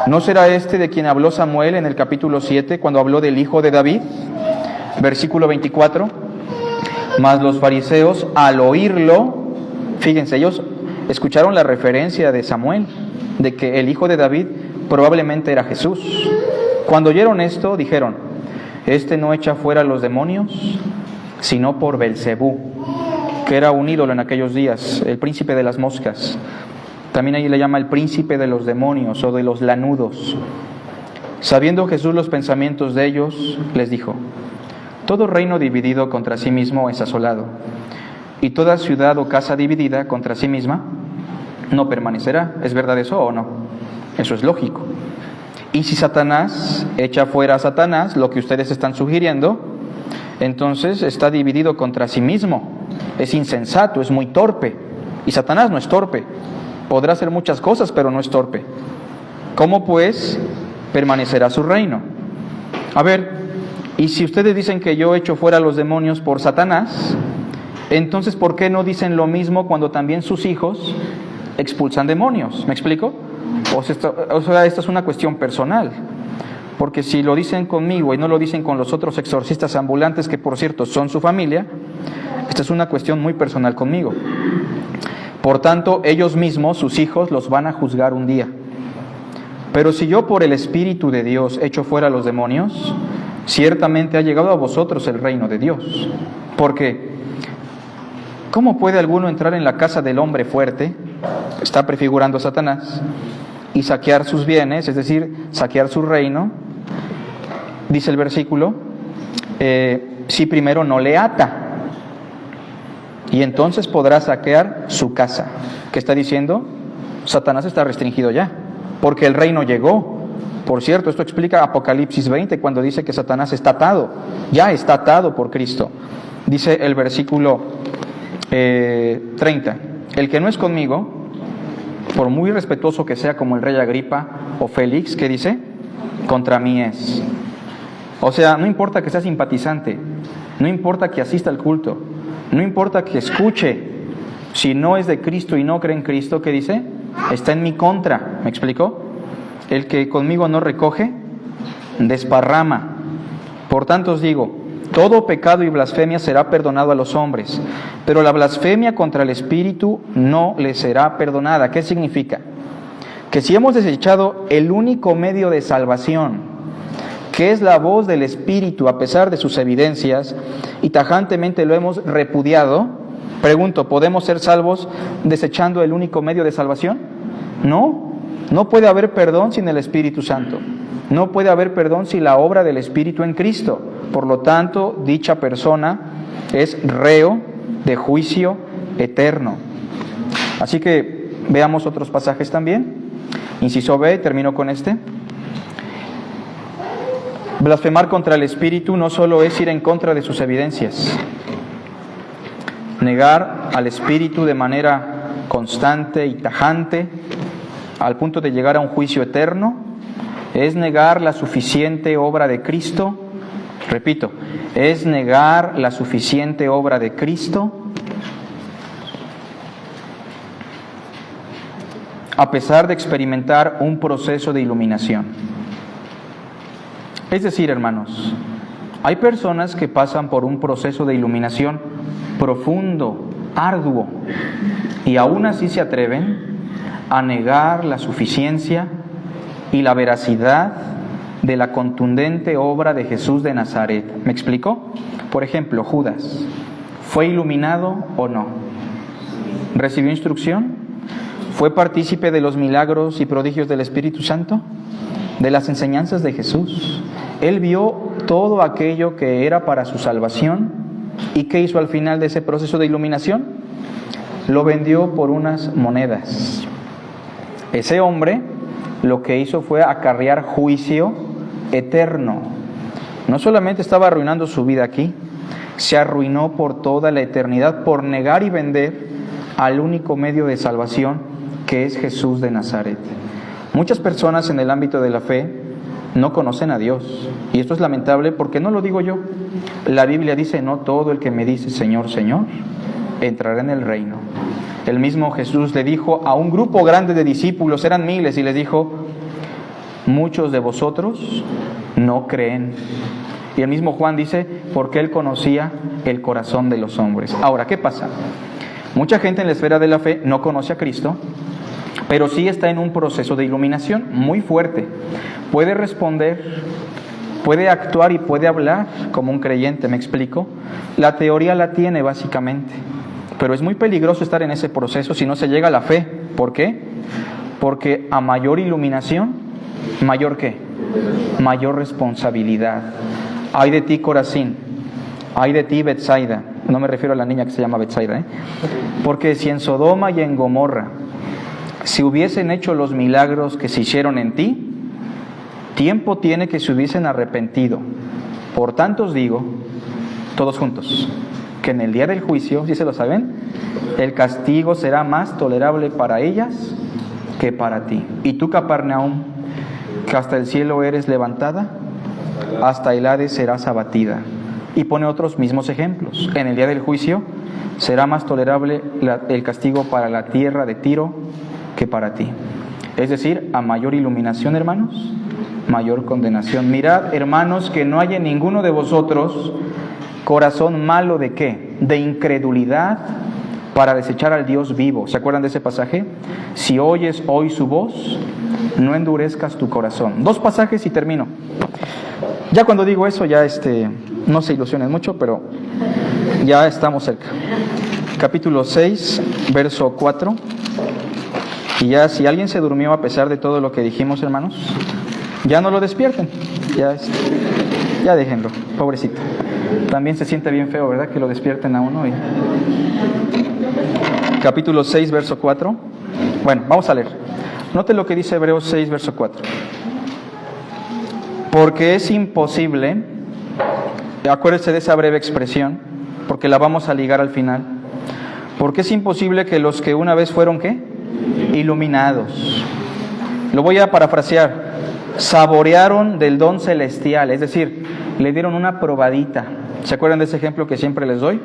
¿No será este de quien habló Samuel en el capítulo 7 cuando habló del hijo de David? Versículo 24. Mas los fariseos, al oírlo, fíjense, ellos escucharon la referencia de Samuel, de que el hijo de David probablemente era Jesús. Cuando oyeron esto, dijeron: este no echa fuera los demonios, sino por Belcebú, que era un ídolo en aquellos días, el príncipe de las moscas. También ahí le llama el príncipe de los demonios o de los lanudos. Sabiendo Jesús los pensamientos de ellos, les dijo: todo reino dividido contra sí mismo es asolado, y toda ciudad o casa dividida contra sí misma no permanecerá. ¿Es verdad eso o no? Eso es lógico. Y si Satanás echa fuera a Satanás, lo que ustedes están sugiriendo, entonces está dividido contra sí mismo. Es insensato, es muy torpe. Y Satanás no es torpe. Podrá hacer muchas cosas, pero no es torpe. ¿Cómo pues permanecerá su reino? A ver, y si ustedes dicen que yo echo fuera a los demonios por Satanás, entonces ¿por qué no dicen lo mismo cuando también sus hijos expulsan demonios? ¿Me explico? O sea, esta es una cuestión personal. Porque si lo dicen conmigo y no lo dicen con los otros exorcistas ambulantes, que por cierto son su familia, esta es una cuestión muy personal conmigo. Por tanto, ellos mismos, sus hijos, los van a juzgar un día. Pero si yo por el Espíritu de Dios echo fuera a los demonios, ciertamente ha llegado a vosotros el reino de Dios. Porque, ¿cómo puede alguno entrar en la casa del hombre fuerte? Está prefigurando a Satanás, y saquear sus bienes, es decir, saquear su reino, dice el versículo, si primero no le ata, y entonces podrá saquear su casa. ¿Qué está diciendo? Satanás está restringido ya, porque el reino llegó. Por cierto, esto explica Apocalipsis 20, cuando dice que Satanás está atado, ya está atado por Cristo. Dice el versículo 30, el que no es conmigo, por muy respetuoso que sea como el rey Agripa o Félix, ¿qué dice? Contra mí es. O sea, no importa que sea simpatizante, no importa que asista al culto, no importa que escuche, si no es de Cristo y no cree en Cristo, ¿qué dice? Está en mi contra. ¿Me explico? El que conmigo no recoge, desparrama. Por tanto os digo, todo pecado y blasfemia será perdonado a los hombres, pero la blasfemia contra el Espíritu no le será perdonada. ¿Qué significa? Que si hemos desechado el único medio de salvación, que es la voz del Espíritu a pesar de sus evidencias, y tajantemente lo hemos repudiado, pregunto, ¿podemos ser salvos desechando el único medio de salvación? No, no puede haber perdón sin el Espíritu Santo. No puede haber perdón sin la obra del Espíritu en Cristo. Por lo tanto, dicha persona es reo de juicio eterno. Así que veamos otros pasajes también. Inciso B, termino con este. Blasfemar contra el Espíritu no solo es ir en contra de sus evidencias. Negar al Espíritu de manera constante y tajante, al punto de llegar a un juicio eterno, es negar la suficiente obra de Cristo. Repito, es negar la suficiente obra de Cristo, a pesar de experimentar un proceso de iluminación. Es decir, hermanos, hay personas que pasan por un proceso de iluminación profundo, arduo, y aún así se atreven a negar la suficiencia y la veracidad de la contundente obra de Jesús de Nazaret. ¿Me explico? Por ejemplo, Judas, ¿fue iluminado o no? ¿Recibió instrucción? ¿Fue partícipe de los milagros y prodigios del Espíritu Santo? ¿De las enseñanzas de Jesús? Él vio todo aquello que era para su salvación. ¿Y qué hizo al final de ese proceso de iluminación? Lo vendió por unas monedas. Ese hombre lo que hizo fue acarrear juicio eterno. No solamente estaba arruinando su vida aquí, se arruinó por toda la eternidad por negar y vender al único medio de salvación, que es Jesús de Nazaret. Muchas personas en el ámbito de la fe no conocen a Dios, y esto es lamentable porque no lo digo yo. La Biblia dice: no todo el que me dice Señor, Señor, entrará en el reino. El mismo Jesús le dijo a un grupo grande de discípulos, eran miles, y les dijo: muchos de vosotros no creen. Y el mismo Juan dice: porque él conocía el corazón de los hombres. Ahora, ¿qué pasa? Mucha gente en la esfera de la fe no conoce a Cristo, pero sí está en un proceso de iluminación muy fuerte. Puede responder, puede actuar y puede hablar como un creyente, ¿me explico? La teoría la tiene básicamente, pero es muy peligroso estar en ese proceso si no se llega a la fe. ¿Por qué? Porque a mayor iluminación, ¿mayor qué? Mayor responsabilidad. Ay de ti, Corazín. Ay de ti, Betsaida. No me refiero a la niña que se llama Betsaida, Porque si en Sodoma y en Gomorra si hubiesen hecho los milagros que se hicieron en ti, tiempo tiene que se hubiesen arrepentido. Por tanto os digo, todos juntos, que en el día del juicio, ¿sí se lo saben? El castigo será más tolerable para ellas que para ti. Y tú, Capernaum, que hasta el cielo eres levantada, hasta el Hades serás abatida. Y pone otros mismos ejemplos. En el día del juicio será más tolerable el castigo para la tierra de Tiro que para ti. Es decir, a mayor iluminación, hermanos, mayor condenación. Mirad, hermanos, que no haya en ninguno de vosotros corazón malo ¿de qué? De incredulidad, para desechar al Dios vivo. ¿Se acuerdan de ese pasaje? Si oyes hoy su voz, no endurezcas tu corazón. 2 pasajes y termino. Ya cuando digo eso, ya no se ilusionen mucho, pero ya estamos cerca. Capítulo 6, verso 4. Y ya si alguien se durmió a pesar de todo lo que dijimos, hermanos, ya no lo despierten. Ya déjenlo, pobrecito. También se siente bien feo, ¿verdad? Que lo despierten a uno. Capítulo 6, verso 4. Bueno, vamos a leer. Note lo que dice Hebreos 6, verso 4. Porque es imposible, acuérdense de esa breve expresión, porque la vamos a ligar al final. Porque es imposible que los que una vez fueron, ¿qué? Iluminados. Lo voy a parafrasear. Saborearon del don celestial, es decir, le dieron una probadita. ¿Se acuerdan de ese ejemplo que siempre les doy?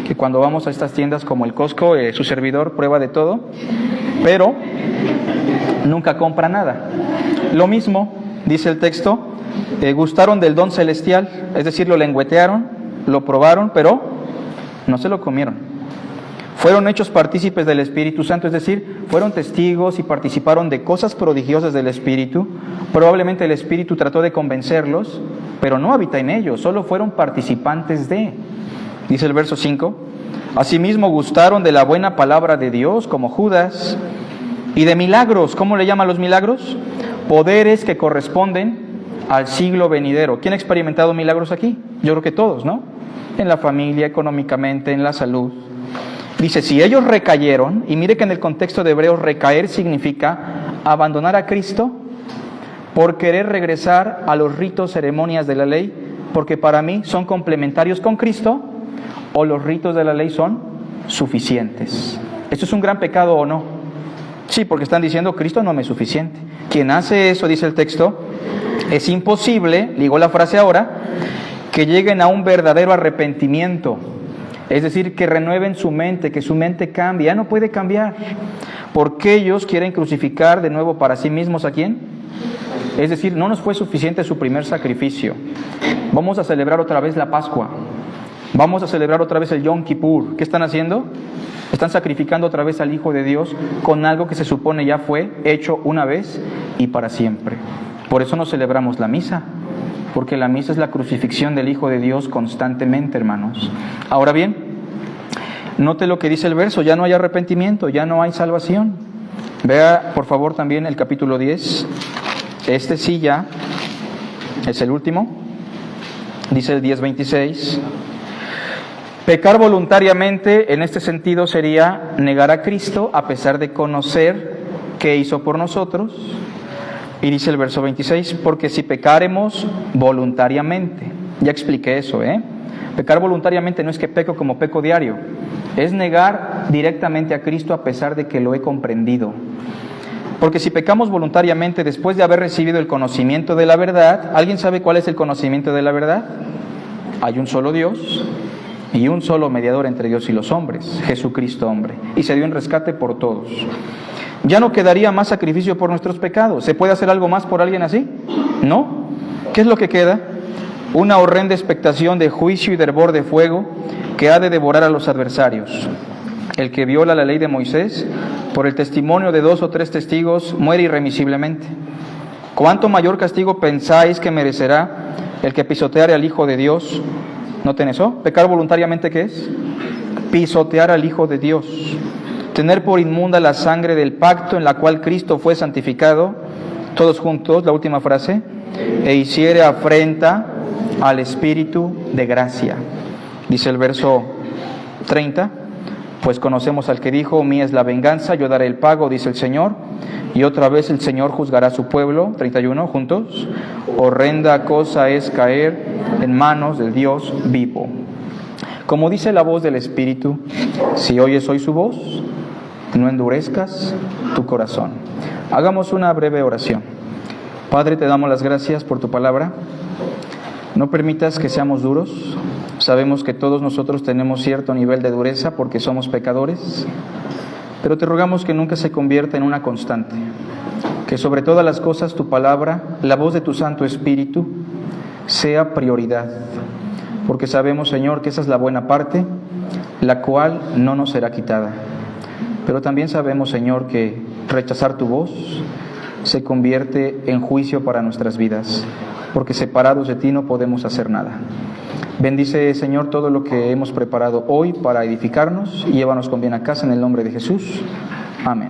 Que cuando vamos a estas tiendas como el Costco, su servidor prueba de todo, pero nunca compra nada. Lo mismo, dice el texto, gustaron del don celestial, es decir, lo lengüetearon, lo probaron, pero no se lo comieron. Fueron hechos partícipes del Espíritu Santo, es decir, fueron testigos y participaron de cosas prodigiosas del Espíritu. Probablemente el Espíritu trató de convencerlos, pero no habita en ellos, solo fueron participantes de. Dice el verso 5, asimismo gustaron de la buena palabra de Dios, como Judas, y de milagros. ¿Cómo le llaman los milagros? Poderes que corresponden al siglo venidero. ¿Quién ha experimentado milagros aquí? Yo creo que todos, ¿no? En la familia, económicamente, en la salud. Dice, si ellos recayeron, y mire que en el contexto de Hebreos recaer significa abandonar a Cristo por querer regresar a los ritos, ceremonias de la ley, porque para mí son complementarios con Cristo, o los ritos de la ley son suficientes. ¿Esto es un gran pecado o no? Sí, porque están diciendo, Cristo no me es suficiente. Quien hace eso, dice el texto, es imposible, digo la frase ahora, que lleguen a un verdadero arrepentimiento. Es decir, que renueven su mente, que su mente cambie. Ya no puede cambiar, porque ellos quieren crucificar de nuevo para sí mismos ¿a quién? Es decir, no nos fue suficiente su primer sacrificio. Vamos a celebrar otra vez la Pascua. Vamos a celebrar otra vez el Yom Kippur. ¿Qué están haciendo? Están sacrificando otra vez al Hijo de Dios con algo que se supone ya fue hecho una vez y para siempre. Por eso no celebramos la misa, porque la misa es la crucifixión del Hijo de Dios constantemente, hermanos. Ahora bien, note lo que dice el verso, ya no hay arrepentimiento, ya no hay salvación. Vea, por favor, también el capítulo 10. Este sí ya es el último. Dice el 10:26. Pecar voluntariamente, en este sentido, sería negar a Cristo a pesar de conocer qué hizo por nosotros. Y dice el verso 26, porque si pecaremos voluntariamente, ya expliqué eso, Pecar voluntariamente no es que peco como peco diario, es negar directamente a Cristo a pesar de que lo he comprendido. Porque si pecamos voluntariamente después de haber recibido el conocimiento de la verdad, ¿alguien sabe cuál es el conocimiento de la verdad? Hay un solo Dios y un solo mediador entre Dios y los hombres, Jesucristo hombre, y se dio en rescate por todos. Ya no quedaría más sacrificio por nuestros pecados. ¿Se puede hacer algo más por alguien así? No. ¿Qué es lo que queda? Una horrenda expectación de juicio y de hervor de fuego que ha de devorar a los adversarios. El que viola la ley de Moisés, por el testimonio de 2 o 3 testigos, muere irremisiblemente. ¿Cuánto mayor castigo pensáis que merecerá el que pisoteare al Hijo de Dios? ¿Noten eso? ¿Pecar voluntariamente qué es? Pisotear al Hijo de Dios. Tener por inmunda la sangre del pacto en la cual Cristo fue santificado, todos juntos, la última frase, e hiciere afrenta al Espíritu de gracia. Dice el verso 30, pues conocemos al que dijo, mía es la venganza, yo daré el pago, dice el Señor, y otra vez el Señor juzgará a su pueblo. 31, juntos, horrenda cosa es caer en manos del Dios vivo. Como dice la voz del Espíritu, si oyes hoy su voz, no endurezcas tu corazón. Hagamos una breve oración. Padre, te damos las gracias por tu palabra. No permitas que seamos duros. Sabemos que todos nosotros tenemos cierto nivel de dureza porque somos pecadores, pero te rogamos que nunca se convierta en una constante. Que sobre todas las cosas tu palabra, la voz de tu Santo Espíritu, sea prioridad. Porque sabemos, Señor, que esa es la buena parte, la cual no nos será quitada. Pero también sabemos, Señor, que rechazar tu voz se convierte en juicio para nuestras vidas, porque separados de ti no podemos hacer nada. Bendice, Señor, todo lo que hemos preparado hoy para edificarnos y llévanos con bien a casa en el nombre de Jesús. Amén.